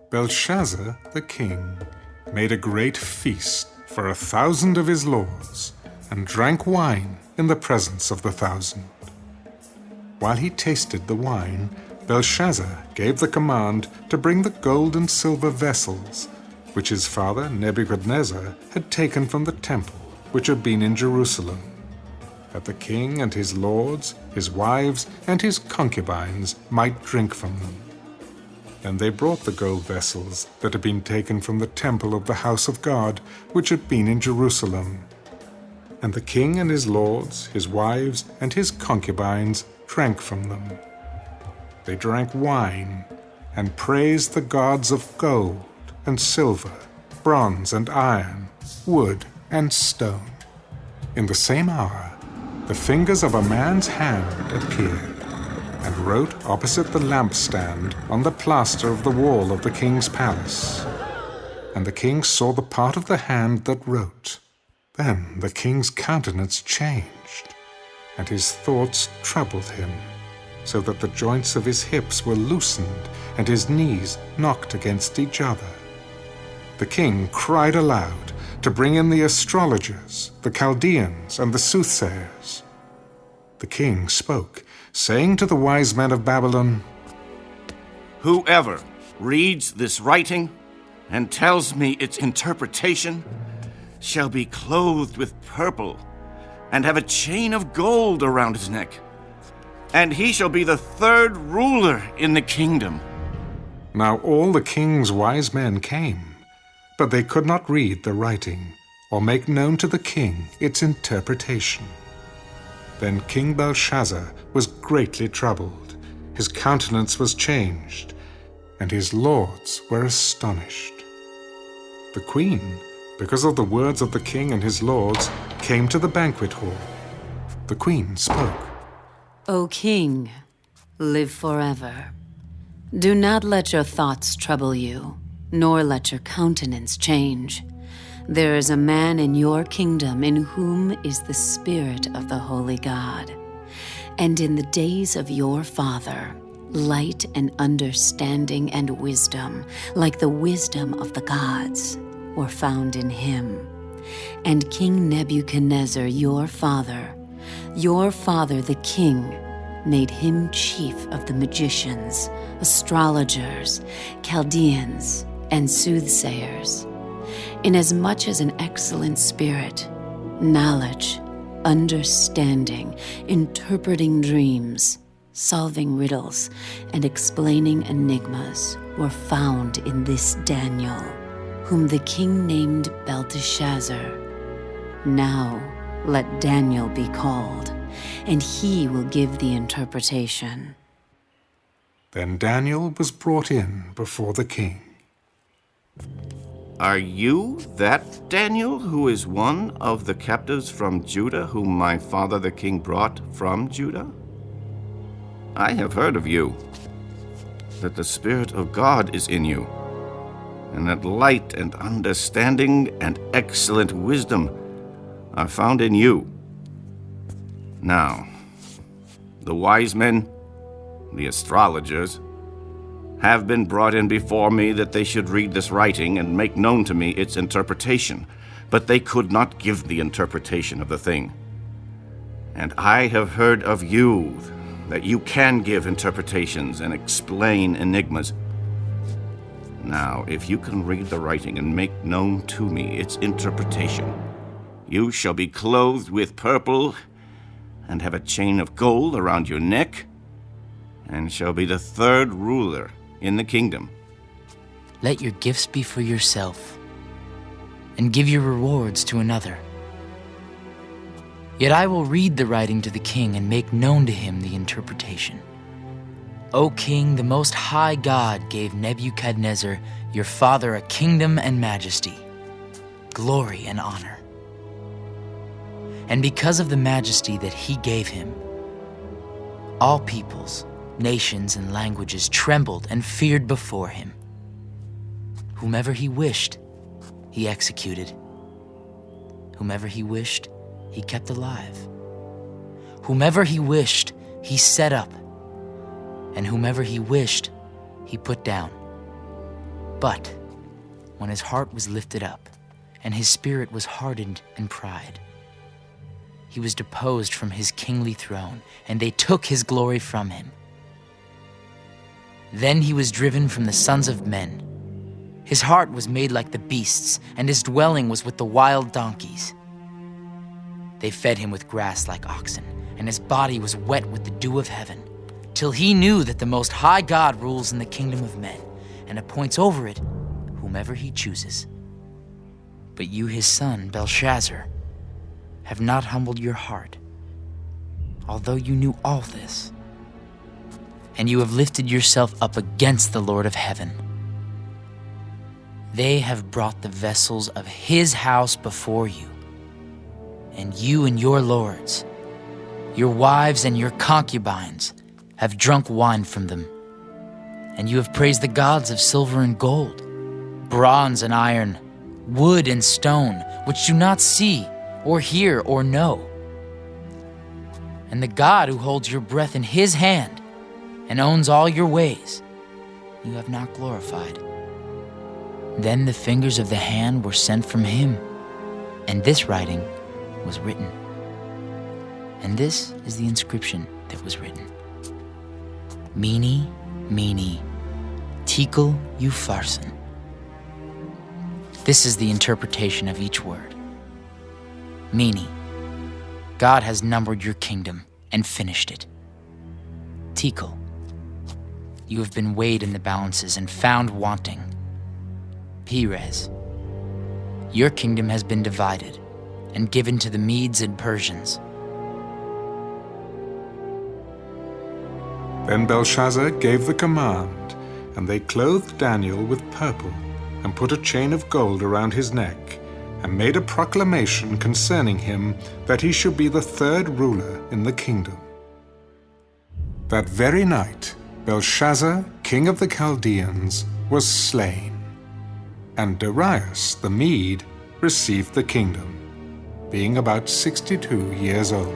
Belshazzar the king made a great feast for 1,000 of his lords, and drank wine in the presence of the 1,000. While he tasted the wine, Belshazzar gave the command to bring the gold and silver vessels, which his father Nebuchadnezzar had taken from the temple which had been in Jerusalem, that the king and his lords, his wives, and his concubines might drink from them. And they brought the gold vessels that had been taken from the temple of the house of God, which had been in Jerusalem. And the king and his lords, his wives, and his concubines drank from them. They drank wine and praised the gods of gold and silver, bronze and iron, wood and stone. In the same hour, the fingers of a man's hand appeared and wrote opposite the lampstand on the plaster of the wall of the king's palace. And the king saw the part of the hand that wrote. Then the king's countenance changed, and his thoughts troubled him, so that the joints of his hips were loosened and his knees knocked against each other. The king cried aloud to bring in the astrologers, the Chaldeans, and the soothsayers. The king spoke, saying to the wise men of Babylon, "Whoever reads this writing and tells me its interpretation shall be clothed with purple and have a chain of gold around his neck, and he shall be the 3rd ruler in the kingdom." Now all the king's wise men came, but they could not read the writing or make known to the king its interpretation. Then King Belshazzar was greatly troubled, his countenance was changed, and his lords were astonished. The queen, because of the words of the king and his lords, came to the banquet hall. The queen spoke. O king, live forever. Do not let your thoughts trouble you, nor let your countenance change. There is a man in your kingdom in whom is the Spirit of the Holy God. And in the days of your father, light and understanding and wisdom, like the wisdom of the gods, were found in him. And King Nebuchadnezzar, your father the king, made him chief of the magicians, astrologers, Chaldeans, and soothsayers, inasmuch as an excellent spirit, knowledge, understanding, interpreting dreams, solving riddles, and explaining enigmas were found in this Daniel, whom the king named Belteshazzar. Now let Daniel be called, and he will give the interpretation. Then Daniel was brought in before the king. "Are you that Daniel who is one of the captives from Judah whom my father the king brought from Judah? I have heard of you, that the Spirit of God is in you, and that light and understanding and excellent wisdom are found in you. Now, the wise men, the astrologers, have been brought in before me that they should read this writing and make known to me its interpretation, but they could not give the interpretation of the thing. And I have heard of you, that you can give interpretations and explain enigmas. Now, if you can read the writing and make known to me its interpretation, you shall be clothed with purple and have a chain of gold around your neck, and shall be the 3rd ruler in the kingdom. Let your gifts be for yourself, and give your rewards to another. Yet I will read the writing to the king and make known to him the interpretation. O king, the Most High God gave Nebuchadnezzar, your father, a kingdom and majesty, glory and honor. And because of the majesty that he gave him, all peoples, nations, and languages trembled and feared before him. Whomever he wished, he executed. Whomever he wished, he kept alive. Whomever he wished, he set up. And whomever he wished, he put down. But when his heart was lifted up, and his spirit was hardened in pride, he was deposed from his kingly throne, and they took his glory from him. Then he was driven from the sons of men. His heart was made like the beasts, and his dwelling was with the wild donkeys. They fed him with grass like oxen, and his body was wet with the dew of heaven, till he knew that the Most High God rules in the kingdom of men, and appoints over it whomever he chooses. But you, his son, Belshazzar, have not humbled your heart, although you knew all this. And you have lifted yourself up against the Lord of heaven. They have brought the vessels of his house before you, and you and your lords, your wives and your concubines, have drunk wine from them. And you have praised the gods of silver and gold, bronze and iron, wood and stone, which do not see or hear or know. And the God who holds your breath in his hand and owns all your ways, you have not glorified. Then the fingers of the hand were sent from him, and this writing was written. And this is the inscription that was written: Mene, Mene, Tekel Upharsin. This is the interpretation of each word. Mene, God has numbered your kingdom and finished it. Tekel, you have been weighed in the balances and found wanting. Perez, your kingdom has been divided and given to the Medes and Persians. Then Belshazzar gave the command, and they clothed Daniel with purple, and put a chain of gold around his neck, and made a proclamation concerning him that he should be the third ruler in the kingdom. That very night, Belshazzar, king of the Chaldeans, was slain, and Darius the Mede received the kingdom, being about 62 years old.